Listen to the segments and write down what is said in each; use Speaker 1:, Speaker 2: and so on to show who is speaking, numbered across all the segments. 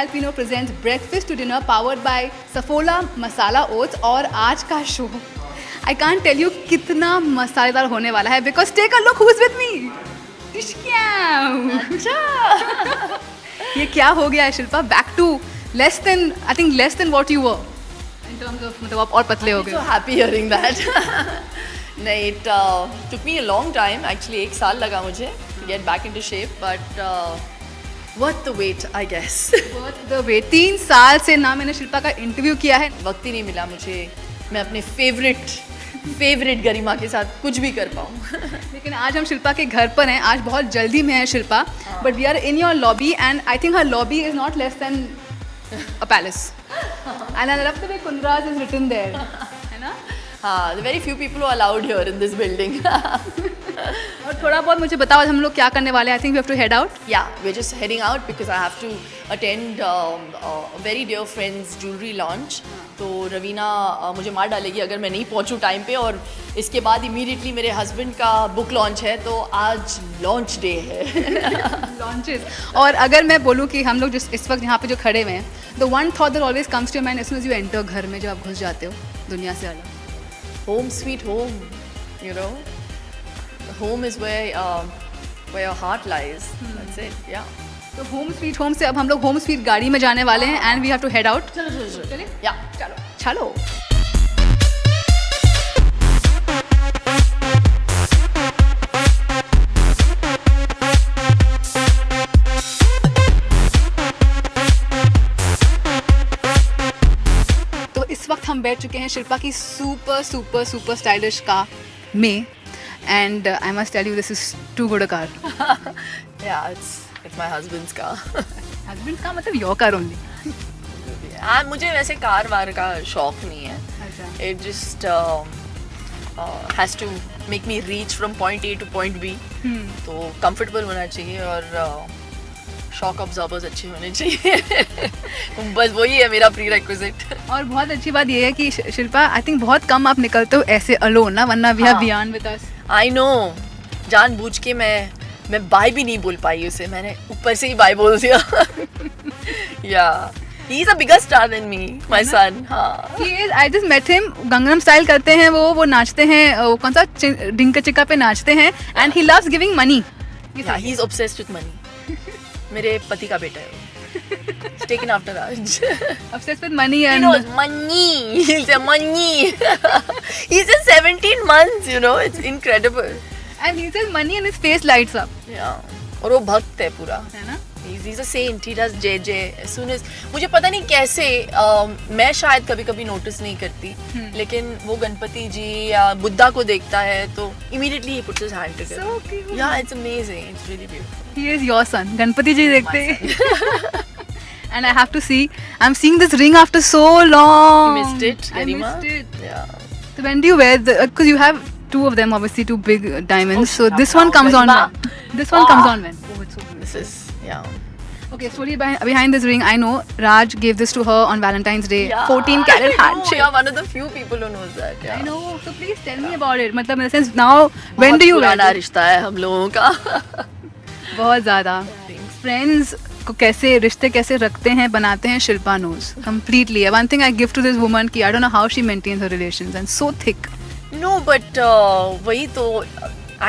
Speaker 1: Alpino presents Breakfast to Dinner powered by Saffola Masala Oats और आज का show I can't tell you कितना मसालेदार होने वाला है because take a look who's with me. अच्छा ये क्या हो गया है Shilpa? Back to less than what you were in terms of मतलब आप और पतले हो गए.
Speaker 2: So happy hearing that. नहीं, it took me a long time actually. 1 साल लगा मुझे to get back into shape, but worth the wait, I guess.
Speaker 1: Worth the wait. 3 साल से ना मैंने शिल्पा का इंटरव्यू किया है.
Speaker 2: वक्त ही नहीं मिला मुझे मैं अपने फेवरेट गरिमा के साथ कुछ भी कर पाऊँ.
Speaker 1: लेकिन आज हम शिल्पा के घर पर हैं. आज बहुत जल्दी में है Shilpa, but we are in your lobby and I think her lobby is not less than a palace and I love the way Kundra's is written there, है ना?
Speaker 2: हाँ, the very few people are allowed here in this building.
Speaker 1: और थोड़ा बहुत मुझे बताओ आज हम लोग क्या करने वाले हैं. I think we have to head out.
Speaker 2: Yeah, we're just heading out because I have to attend a very dear friend's jewelry launch. तो रवीना मुझे मार डालेगी अगर मैं नहीं पहुंचूं टाइम पे. और इसके बाद इमीडिएटली मेरे हस्बैंड का बुक लॉन्च है, तो आज लॉन्च डे है.
Speaker 1: लॉन्चेस. और अगर मैं बोलूँ कि हम लोग जिस इस वक्त यहाँ पे जो खड़े हुए हैं, the one thought that always comes to your mind as soon as you enter घर में, जब आप घुस जाते हो दुनिया से अलग.
Speaker 2: Home sweet home, you know. The home is where your heart lies. That's it. Yeah.
Speaker 1: तो होम स्वीट होम से अब हम लोग होम स्वीट गाड़ी में जाने वाले हैं and we have to head out.
Speaker 2: चलो.
Speaker 1: चलिए.
Speaker 2: Yeah.
Speaker 1: चलो. तो इस वक्त हम बैठ चुके हैं शिल्पा की सुपर स्टाइलिश कार में and I must tell you this is too good a car.
Speaker 2: Yeah, it's my husband's car.
Speaker 1: Husband का मतलब योर कार ओनली.
Speaker 2: मुझे वैसे कार वार का शौक नहीं है. It just has to make me reach from point A to point B. तो comfortable होना चाहिए और शॉक ऑब्जर्वर्स अच्छे होने चाहिए. बस वही है मेरा प्री रिक्विजिट.
Speaker 1: और बहुत अच्छी बात ये है कि शिल्पा आई थिंक बहुत कम आप निकलते हो ऐसे अलोन ना, वरना we have beyond with us.
Speaker 2: I know, जानबूझ के मैं बाय भी नहीं बोल पाई उसे. मैंने ऊपर से ही बाय बोल दिया. Yeah he is a bigger star than me, my son. हाँ,
Speaker 1: he is. I just met him. Gangnam style करते हैं वो नाचते हैं. वो कौन सा डिंका चिक्का पे नाचते हैं and he loves giving money.
Speaker 2: He is obsessed with money. मेरे पति का बेटा है. He's taken after Raj.
Speaker 1: Obsessed with money and
Speaker 2: he knows money. He'll say money. He's just 17 months, you know. It's incredible.
Speaker 1: And he says money and his face lights up.
Speaker 2: Yeah. और वो भक्त है पूरा. है ना? He's a saint. He does JJ. As soon as मुझे पता नहीं कैसे मैं शायद कभी नोटिस नहीं करती, लेकिन वो गणपति जी या बुद्धा को देखता है तो immediately he puts his hand together.
Speaker 1: So cute.
Speaker 2: Yeah, it's amazing. It's really beautiful.
Speaker 1: He is your son. Ganpati जी देखते हैं. And I have to see. I'm seeing this ring after so long.
Speaker 2: You missed it, Garima?
Speaker 1: I missed it.
Speaker 2: Yeah.
Speaker 1: So when do you wear the? Because you have 2 of them, obviously 2 big diamonds. So this one comes on when? This one comes on when? Oh, it's so beautiful.
Speaker 2: This is, yeah.
Speaker 1: Okay, story behind this ring. I know Raj gave this to her on Valentine's Day.
Speaker 2: Yeah,
Speaker 1: 14 carat
Speaker 2: I
Speaker 1: heart
Speaker 2: know.
Speaker 1: shape.
Speaker 2: You're one of the few people who knows that. Yeah.
Speaker 1: I know. So please tell me about it. मतलब in the sense now, when do you wear
Speaker 2: पुराना
Speaker 1: it?
Speaker 2: रिश्ता है हम लोगों का.
Speaker 1: बहुत ज़्यादा. Friends को कैसे रिश्ते कैसे रखते हैं बनाते हैं Shilpa knows completely. One thing I give to this woman कि I don't know how she maintains her relations and so thick.
Speaker 2: No, but वही तो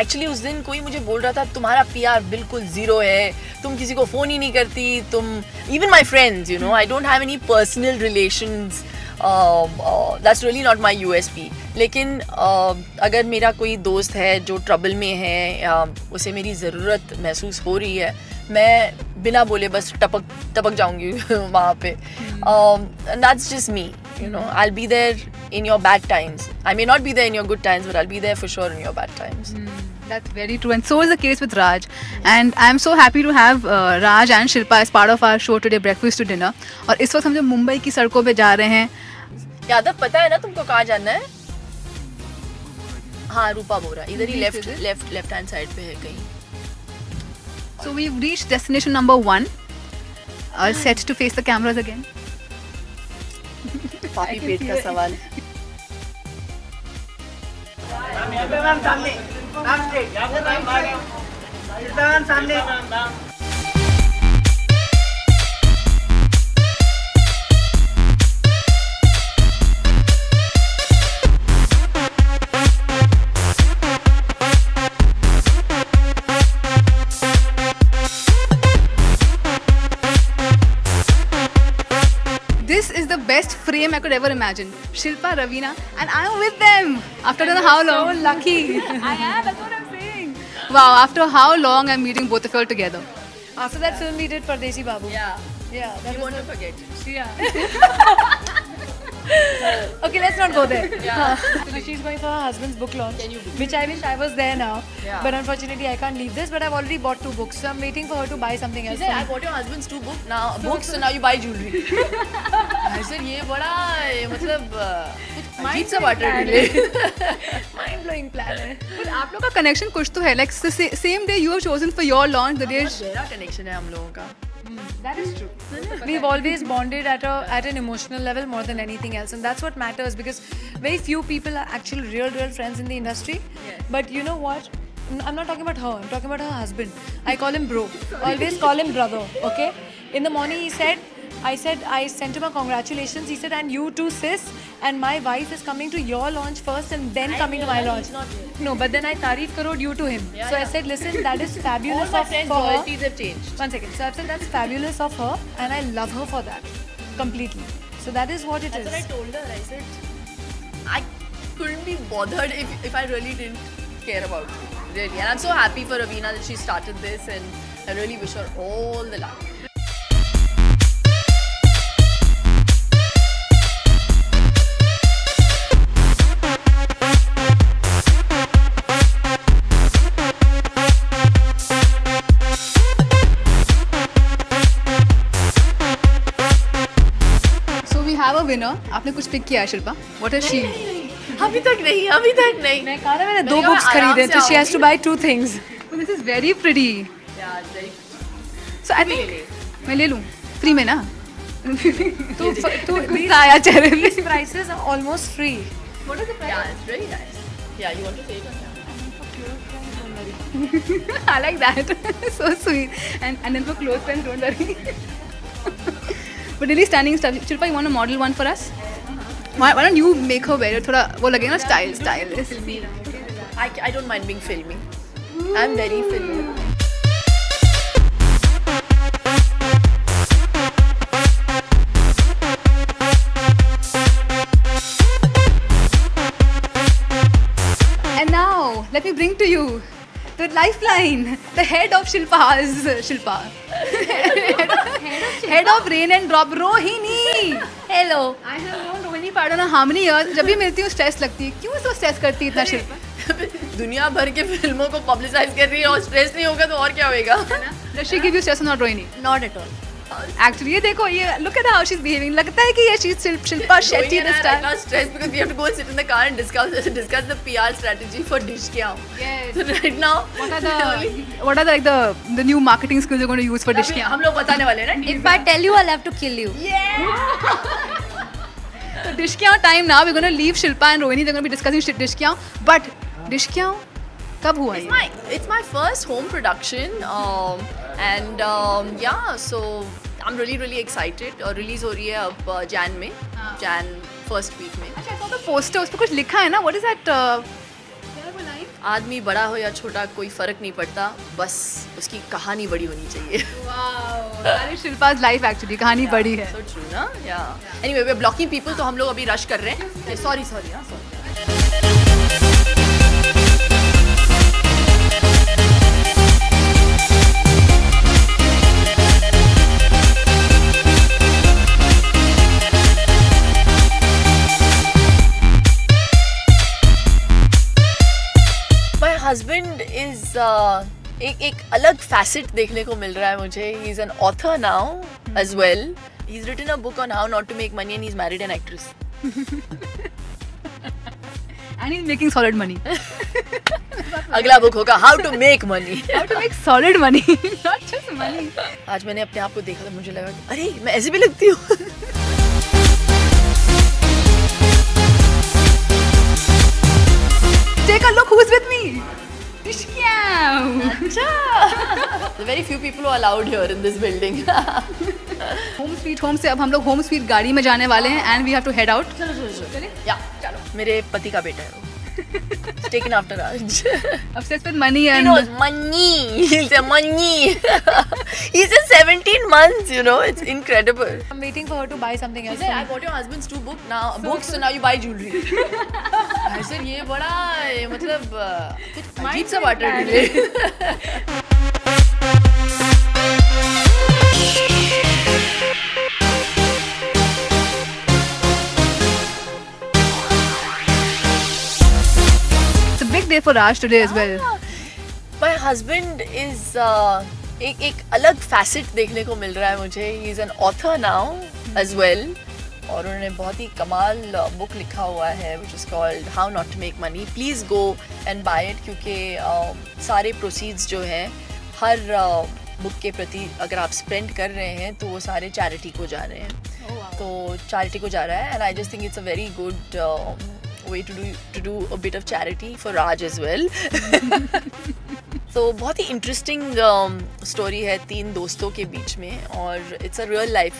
Speaker 2: एक्चुअली उस दिन कोई मुझे बोल रहा था तुम्हारा PR बिल्कुल जीरो है, तुम किसी को फ़ोन ही नहीं करती, तुम even my friends, you know, I don't have any personal relations. That's really not my USP. लेकिन अगर मेरा कोई दोस्त है जो ट्रबल में है या उसे मेरी ज़रूरत महसूस हो रही है, मैं बिना बोले बस टपक जाऊंगी वहाँ पे. That's just me, you know. I'll be there in your bad times. I may not be there in your good times, but I'll be there for sure in your bad times.
Speaker 1: That's very true, and so is the case with Raj. And I'm so happy to have Raj and Shilpa as part of our show today, Breakfast to Dinner. और इस वक्त हम जब मुंबई की सड़कों पे जा रहे हैं.
Speaker 2: यादव, पता है ना तुमको कहाँ जाना है? हाँ, रूपा बोरा. इधर ही लेफ्ट हैंड साइड पे है कहीं.
Speaker 1: So we've reached destination number 1. Set to face the cameras again.
Speaker 2: पापी पेट का सवाल.
Speaker 1: frame I could ever imagine. Shilpa, Raveena, and I'm with them after I don't know how long.
Speaker 3: So lucky.
Speaker 1: I am. That's what I'm saying. Wow. After how long I'm meeting both of you all together?
Speaker 3: After that film we did Pardesi Babu.
Speaker 2: Yeah.
Speaker 3: Yeah, that
Speaker 2: You
Speaker 3: was
Speaker 2: want to forget it.
Speaker 3: yeah. Okay, let's not go there. So she's going for her husband's book launch, which I wish I was there now.
Speaker 2: Yeah.
Speaker 3: But unfortunately, I can't leave this. But I've already bought 2 books, so I'm waiting for her to buy something
Speaker 2: She
Speaker 3: else.
Speaker 2: said, I bought your husband's 2 books, so now you buy jewelry. I said, ये बड़ा मतलब अजीब सा बात है.
Speaker 3: Mind blowing plan है.
Speaker 1: But आप लोग का connection कुछ तो है. Like same day you have chosen for your launch, the day.
Speaker 2: गहरा connection है हम लोगों का.
Speaker 1: That is true.
Speaker 3: We've always bonded at an emotional level more than anything else, and that's what matters because very few people are actual real friends in the industry.
Speaker 2: Yes.
Speaker 3: But you know what? I'm not talking about her. I'm talking about her husband. I call him bro. Always call him brother. Okay. In the morning, I sent him a congratulations. He said, and you too, sis. And my wife is coming to your launch first and then coming to my launch. No, but then I tarif crore due to him.
Speaker 2: Yeah,
Speaker 3: so I
Speaker 2: yeah.
Speaker 3: said, listen, that is
Speaker 2: All
Speaker 3: fabulous
Speaker 2: my
Speaker 3: of
Speaker 2: friends'
Speaker 3: for her.
Speaker 2: loyalties have changed.
Speaker 3: 1 second. So I've said that's fabulous of her, and I love her for that completely. So that is what it
Speaker 2: That's
Speaker 3: is.
Speaker 2: what I told her. I said, I couldn't be bothered if I really didn't care about you. Really. And I'm so happy for Raveena that she started this, and I really wish her all the luck.
Speaker 1: So we have a winner. आपने कुछ pick किया है Shilpa? What is she?
Speaker 2: अभी तक नहीं.
Speaker 3: मैं कहा ना मैंने 2
Speaker 2: मैंने कहा
Speaker 3: books
Speaker 2: मैं आराम
Speaker 3: खरीदे,
Speaker 2: से
Speaker 3: so she has to
Speaker 2: आऊंगी.
Speaker 3: buy 2 things.
Speaker 1: Oh, this is very pretty.
Speaker 2: Yeah, it's very.
Speaker 1: So I
Speaker 2: ले
Speaker 1: think
Speaker 2: ले.
Speaker 1: मैं ले लूँ. Free में ना?
Speaker 3: तो
Speaker 1: गुस्सा आया चेहरे पे.
Speaker 3: these prices are almost free.
Speaker 2: What is the price? Yeah, it's very nice. Yeah, you want to say it on camera?
Speaker 1: I like that. So sweet. And then for close friends, don't worry. But really stunning stuff. Shilpa, you want to model one for us? Why don't you make her wear it? थोड़ा वो लगेगा ना style.
Speaker 2: I don't mind being filmy. I'm very filmy.
Speaker 1: And now, let me bring to you the lifeline, the head of Shilpa. Head of Rain and Drop, Rohini.
Speaker 3: Hello.
Speaker 1: I have known Rohini for I don't know how many years. जब भी मिलती हूँ stress लगती है. क्यों so stress करती है इतना शिल्पा?
Speaker 2: दुनिया भर के फिल्मों को पब्लिसाइज कर रही है और स्ट्रेस नहीं होगा तो और क्या होएगा?
Speaker 1: Does she give you stress or not, Rohini?
Speaker 3: Not at all.
Speaker 1: Actually, ये देखो ये look at how she's behaving. लगता है कि ये she's Shilpa Shetty this
Speaker 2: Right
Speaker 1: time.
Speaker 2: now stressed because we have to go and sit in the car and discuss the PR strategy for Dish Kya.
Speaker 1: Yes.
Speaker 2: So right now,
Speaker 1: What are the new marketing skills you're going to use for Dish Kya?
Speaker 2: हम लोग बताने वाले हैं ना.
Speaker 3: If I tell you, I'll have to kill you.
Speaker 1: So Dish Kya time now. We're going to leave Shilpa and Rohini. They're going to be discussing Dish Kya. But Dish Kya कब हुआ ये?
Speaker 2: It's my first home production, and yeah, so I'm really excited. Release हो रही है अब Jan में, Jan first week में.
Speaker 1: अच्छा, I saw the poster. उस पर कुछ लिखा है ना? What is that? क्या है वो line?
Speaker 2: आदमी बड़ा हो या छोटा कोई फर्क नहीं पड़ता, बस उसकी कहानी बड़ी होनी चाहिए.
Speaker 1: Wow. That is Shilpa's life actually. कहानी बड़ी है.
Speaker 2: So true ना? Yeah. Anyway, we're blocking people, तो हम लोग अभी rush कर रहे हैं. Sorry. My husband is एक अलग facet देखने को मिल रहा है मुझे. He's an author now as well. He's written a book on how not to make money and he's married an actress.
Speaker 1: And he's making solid money.
Speaker 2: अगला book होगा How to make money.
Speaker 1: How to make solid money, not just money.
Speaker 2: आज मैंने अपने आप को देखा तो मुझे लगा अरे मैं ऐसे भी लगती हूँ.
Speaker 1: Take a look who's with me. Dish Kya.
Speaker 2: The very few people who are allowed here in this building.
Speaker 1: Home sweet home से अब हम लोग home sweet गाड़ी में जाने वाले हैं and we have to head out.
Speaker 2: या चलो मेरे पति का बेटा है वो. It's taken after Raj.
Speaker 1: Obsessed with money
Speaker 2: He
Speaker 1: and
Speaker 2: knows money. He'll say money. He's just 17 months, you know. It's incredible.
Speaker 3: I'm waiting for her to buy something
Speaker 2: She
Speaker 3: else.
Speaker 2: said, I bought your husband's two books, so now you buy jewelry. I said, ये बड़ा मतलब कुछ अजीब सा बात है today.
Speaker 1: it's a big day for Raj today as well.
Speaker 2: My husband is एक अलग facet देखने को मिल रहा है मुझे. He's an author now as well. और उन्होंने बहुत ही कमाल बुक लिखा हुआ है which is called How Not to Make Money. Please go and buy it क्योंकि सारे proceeds जो हैं हर बुक के प्रति अगर आप स्पेंड कर रहे हैं तो वो सारे चैरिटी को जा रहे हैं. तो चैरिटी को जा रहा है and I just think it's a very good way to do a bit of charity for Raj as well. तो बहुत ही इंटरेस्टिंग स्टोरी है तीन दोस्तों के बीच में और it's a real life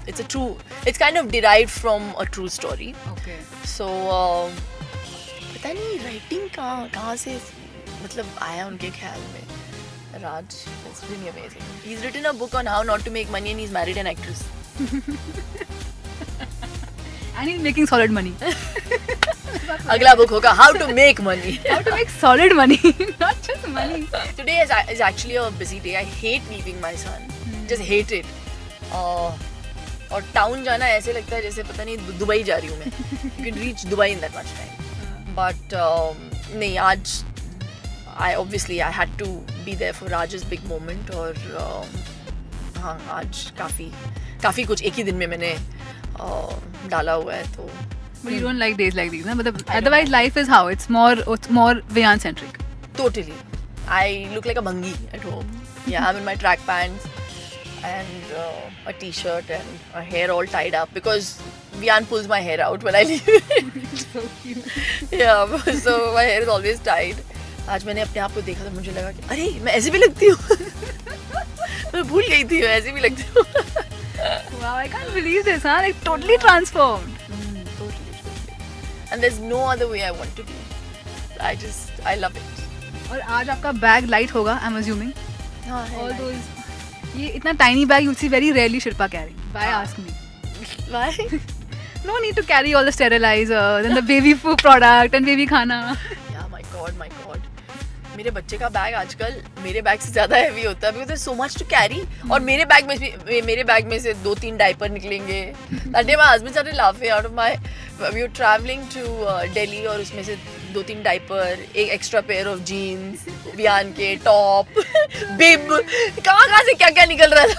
Speaker 2: it's kind of derived from a true story.
Speaker 1: Okay.
Speaker 2: सो पता नहीं राइटिंग कहाँ से मतलब आया उनके ख्याल में. Raj, it's really amazing. He's written a book on how not to make money and he's married an actress.
Speaker 1: And he's making solid money.
Speaker 2: अगला बुक होगा How to Make Money.
Speaker 1: How to make solid money, not just money.
Speaker 2: Today is actually a busy day. I hate leaving my son. Just hate it. और town जाना ऐसे लगता है जैसे पता नहीं दुबई जा रही हूँ मैं. You can reach Dubai in that much time. But नहीं आज I had to be there for Raj's big moment और हाँ आज काफ़ी कुछ एक ही दिन में मैंने डाला हुआ है तो.
Speaker 1: But you don't like days like these, na? But otherwise life is how? It's more Viyan centric.
Speaker 2: Totally. I look like a bhangi at home. Yeah, I'm in my track pants and a t-shirt and my hair all tied up because Viyan pulls my hair out when I leave.
Speaker 1: So cute.
Speaker 2: Yeah, so my hair is always tied. आज मैंने अपने आप को देखा तो मुझे लगा कि अरे मैं ऐसी भी लगती हूँ. मैं भूल गई थी मैं ऐसी भी लगती हूँ.
Speaker 1: Wow, I can't believe this, huh? Like totally transformed.
Speaker 2: Totally. And there's no other way I want to be. I love it.
Speaker 1: और आज आपका बैग लाइट होगा, I'm assuming.
Speaker 2: हाँ,
Speaker 1: All those, ये इतना tiny bag you see very rarely Shilpa carrying. Why ask me?
Speaker 2: Why?
Speaker 1: No need to carry all the sterilizers and the baby food product and baby khana.
Speaker 2: Yeah, my god. मेरे बच्चे का bag आजकल मेरे bag से ज़्यादा heavy होता है because there's so much to carry. और मेरे बैग में से 2-3 डायपर निकलेंगे. That day my husband started laughing out of we were traveling to Delhi और उसमें से 2-3 डायपर, एक extra pair of jeans, Viaan के टॉप, बिब, कहाँ से क्या निकल रहा था.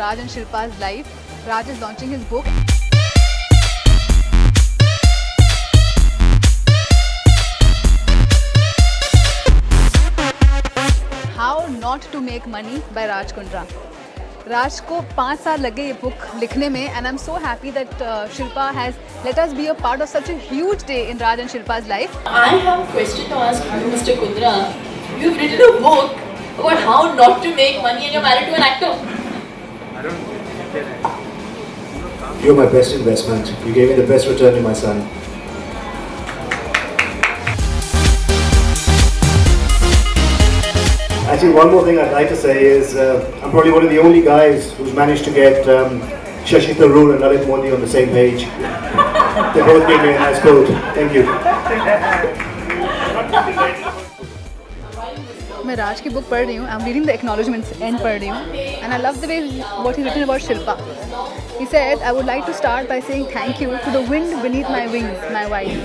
Speaker 1: Raj and Shilpa's life. Raj is launching his book. How Not to Make Money by Raj Kundra. Raj को 5 साल लगे ये book लिखने में and I'm so happy that Shilpa has let us be a part of such a huge day in Raj and Shilpa's life.
Speaker 2: I have a question to ask you, Mr. Kundra. You've written a book about how not to make money and you're married to an actor.
Speaker 4: You're my best investment. You gave me the best return to my son. Actually, one more thing I'd like to say is I'm probably one of the only guys who's managed to get Shashi Tharoor and Lalit Modi on the same page. They both gave me a nice quote. Thank you.
Speaker 1: मैं राज की book पढ़ रही हूँ. I'm reading the acknowledgements end पढ़ रही हूँ and I love the way what he's written about Shilpa. He said, I would like to start by saying thank you to the wind beneath my wings, my wife,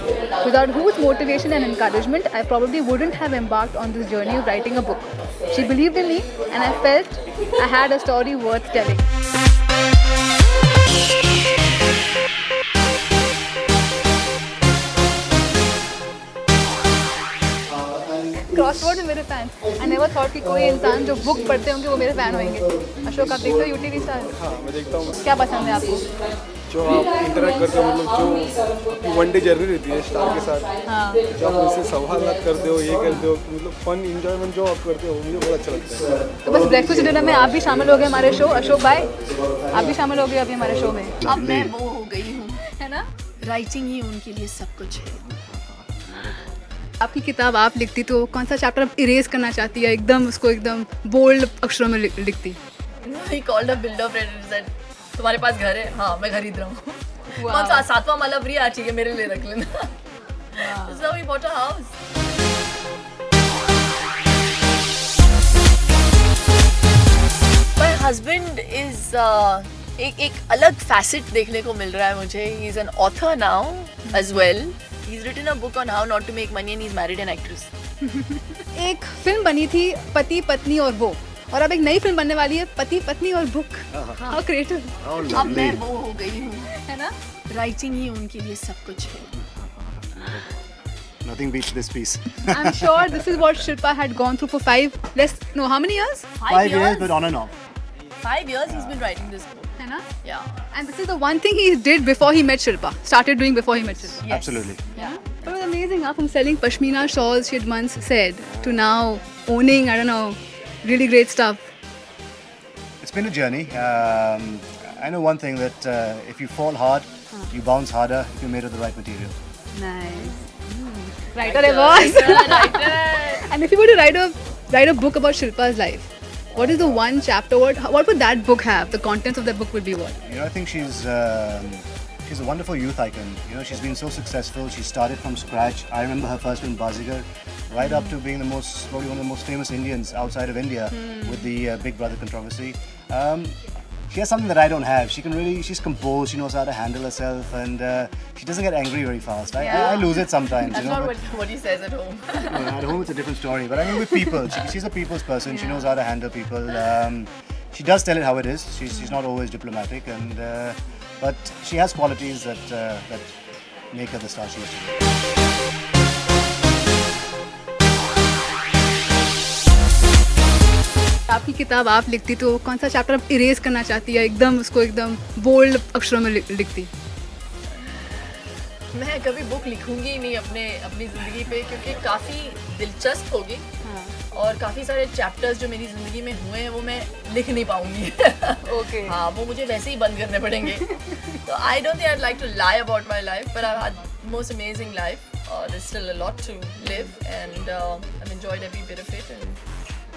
Speaker 1: without whose motivation and encouragement I probably wouldn't have embarked on this journey of writing a book. She believed in me and I felt I had a story worth telling. Crossword में मेरे fan. I never thought कि कोई इंसान जो book पढ़ते होंगे वो मेरे फैन होंगे. अशोक आप देखते हो यूटीवी स्टार? हाँ मैं देखता हूँ. क्या पसंद है आपको?
Speaker 5: जो आप इंटरेक्ट करते हो, मतलब जो वन डे जर्नी रहती है स्टार के साथ, जो आप उनसे सवालात करते हो, ये करते हो, मतलब फन इंजॉयमेंट जो आप करते हो, मुझे बहुत अच्छा लगता है।
Speaker 1: तो बस ब्रेकफास्ट डिनर में आप भी शामिल हो गए हमारे शो, अशोक भाई आप भी शामिल हो गए अभी हमारे शो में,
Speaker 2: अब मैं वो हो गई हूँ,
Speaker 1: है ना?
Speaker 2: राइटिंग ही उनके लिए सब कुछ है।
Speaker 1: आपकी किताब आप लिखती तो कौन सा चैप्टर आप इरेज करना चाहती है, एकदम उसको एकदम बोल्ड अक्षरों में लिखती?
Speaker 2: He called a builder friend and said, तुम्हारे पास घर है? हाँ, मैं खरीद रहा हूँ। कौन सा 7वां माला फ्री है? ठीक है, मेरे लिए रख लेना। So we bought a house. My husband is एक अलग facet देखने को मिल रहा है मुझे. He's an author now as well. He's written a book on how not to make money and he's married an actress.
Speaker 1: एक फिल्म बनी थी पति पत्नी और वो, और अब एक नई फिल्म बनने वाली है पति पत्नी और बुक। How creative.
Speaker 2: अब मैं वो हो गई हूँ,
Speaker 1: है ना?
Speaker 2: राइटिंग ही उनके लिए सब कुछ है।
Speaker 4: Nothing beats this piece.
Speaker 1: I'm sure this is what Shilpa had gone through for how many years?
Speaker 4: 5 years, but on and off.
Speaker 2: 5 years he's been writing this book.
Speaker 1: है ना?
Speaker 2: Yeah.
Speaker 1: And this is the one thing he did before he met Shilpa. Started doing before he met Shilpa.
Speaker 2: Yes.
Speaker 4: Absolutely.
Speaker 1: Yeah. But it was amazing. From selling pashmina shawls she had once said to now owning, I don't know, really great stuff.
Speaker 4: It's been a journey. I know one thing that if you fall hard, you bounce harder if you're made of the right material.
Speaker 1: Nice. Writer I was. And if you were to write a book about Shilpa's life, what is the one chapter? What would that book have? The contents of that book would be what?
Speaker 4: You know, I think she's a wonderful youth icon. You know, she's been so successful. She started from scratch. I remember her first film Bazigar, right up to being probably one of the most famous Indians outside of India with the Big Brother controversy. She has something that I don't have. She's composed. She knows how to handle herself, and she doesn't get angry very fast. I lose it sometimes.
Speaker 2: That's
Speaker 4: you know,
Speaker 2: not what he says at home.
Speaker 4: at home it's a different story. But I mean, with people, she's a people's person. She knows how to handle people. She does tell it how it is. She's not always diplomatic, but she has qualities that make her the star she is today.
Speaker 1: आपकी किताब आप लिखती तो कौन सा chapter आप erase करना चाहती है, एकदम उसको एकदम बोल्ड अक्षरों में लिखती?
Speaker 2: मैं कभी बुक लिखूंगी ही नहीं अपनी ज़िंदगी पे, क्योंकि काफ़ी दिलचस्प होगी और काफ़ी सारे चैप्टर्स जो मेरी ज़िंदगी में हुए हैं वो मैं लिख नहीं पाऊंगी।
Speaker 1: ओके।
Speaker 2: हाँ, वो मुझे वैसे ही बंद करने पड़ेंगे। तो I don't think I like to lie about my life, but I had most amazing life. There's still a lot to live, and I've enjoyed every bit of it, and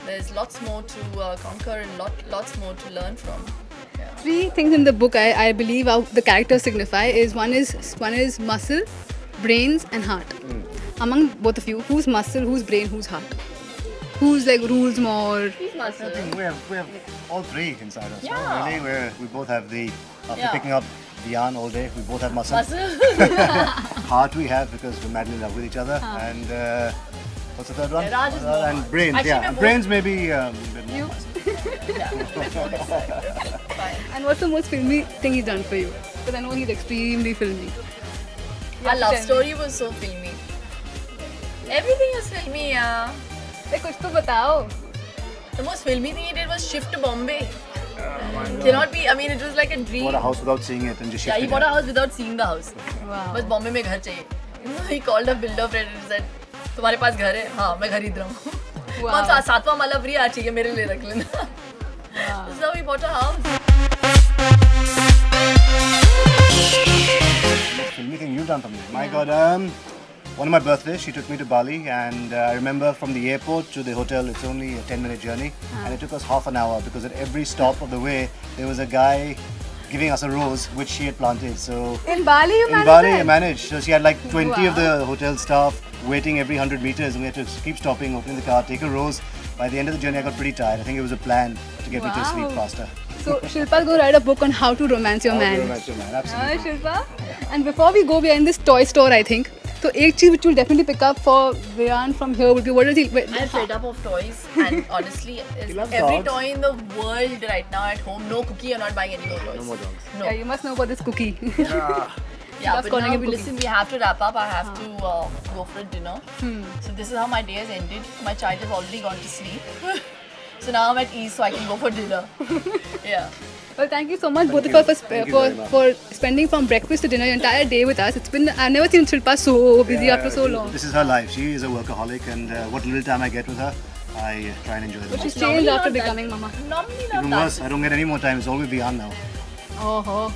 Speaker 2: there's lots more to conquer and lots more to learn from. Yeah.
Speaker 1: 3 things in the book I believe the characters signify is one is muscle, brains and heart. Among both of you, who's muscle, who's brain, who's heart? Who's like rules more?
Speaker 2: He's muscle.
Speaker 4: I think we have all three inside us.
Speaker 2: Yeah.
Speaker 4: No? Really, we both have after
Speaker 2: Yeah.
Speaker 4: picking up the yarn all day, we both have muscle.
Speaker 2: Muscle.
Speaker 4: Heart we have because we're madly in love with each other. And what's the third one?
Speaker 2: Raj is more
Speaker 4: and
Speaker 2: heart.
Speaker 4: brains,
Speaker 2: Actually,
Speaker 4: yeah.
Speaker 2: we're both-
Speaker 4: Brains maybe a bit more.
Speaker 1: And what's the most filmy thing he's done for you? Because I know he's extremely filmy.
Speaker 2: Our love story was so filmy. Everything is filmy, yeah.
Speaker 1: Like, कुछ तो बताओ.
Speaker 2: The most filmy thing he did was shift to Bombay. Cannot be. I mean, it was like a dream.
Speaker 4: Bought a house without seeing it and just
Speaker 2: Yeah,
Speaker 4: shifted
Speaker 2: he bought a
Speaker 4: it.
Speaker 2: house without seeing the house.
Speaker 1: Wow.
Speaker 2: बस बॉम्बे में घर चाहिए. He called a builder friend and said, तुम्हारे पास घर है? हाँ, मैं खरीद रहा हूँ. कौन सा 7वां माला फ्री है? ठीक है, मेरे लिए रख लेना. So we bought a house.
Speaker 4: Most filmy thing you've done for me. My God, one of my birthdays, she took me to Bali, and I remember from the airport to the hotel, it's only a 10-minute journey, and it took us half an hour because at every stop of the way, there was a guy giving us a rose which she had planted. So
Speaker 1: In Bali, you
Speaker 4: in
Speaker 1: managed
Speaker 4: Bali,
Speaker 1: that?
Speaker 4: I managed. So she had like 20 of the hotel staff waiting every 100 meters, and we had to keep stopping, opening the car, take a rose. By the end of the journey, I got pretty tired. I think it was a plan to get me to sleep
Speaker 1: Wow.
Speaker 4: faster.
Speaker 1: So Shilpa's going to write a book on how to romance your man.
Speaker 4: Romance your man, absolutely.
Speaker 1: Shilpa. And before we go behind this toy store, I think, so एक चीज which you'll definitely pick up for Vian from here would be, what is he?
Speaker 2: I'm fed up of toys, and honestly,
Speaker 4: loves
Speaker 2: every
Speaker 4: dogs.
Speaker 2: toy in the world right now at home, no cookie, you're not buying any more toys.
Speaker 4: No more dogs.
Speaker 2: No.
Speaker 1: Yeah, you must know about this cookie.
Speaker 2: Yeah,
Speaker 1: loves
Speaker 2: but
Speaker 1: calling
Speaker 2: now
Speaker 1: him cookie.
Speaker 2: listen, we have to wrap up. I have to go for a dinner. So this is how my day has ended. My child has already gone to sleep. So now I'm at ease, so I can go for dinner. Yeah.
Speaker 1: Well, thank you so much, both of you, for spending from breakfast to dinner your entire day with us. I've never seen Shilpa so busy after so long.
Speaker 4: This is her life. She is a workaholic, and what little time I get with her, I try and enjoy the
Speaker 1: But she's
Speaker 4: most.
Speaker 1: changed after becoming mama.
Speaker 2: Normally not
Speaker 4: Even
Speaker 2: that.
Speaker 4: worse, I don't get any more time. It's always beyond now.
Speaker 1: Oh.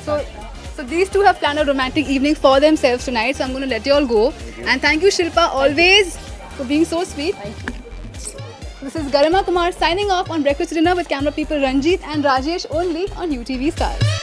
Speaker 1: So these two have planned a romantic evening for themselves tonight. So I'm going to let you all go. And thank you, Shilpa, always for being so sweet. This is Garima Kumar signing off on Breakfast to Dinner with camera people Ranjit and Rajesh only on UTV Stars.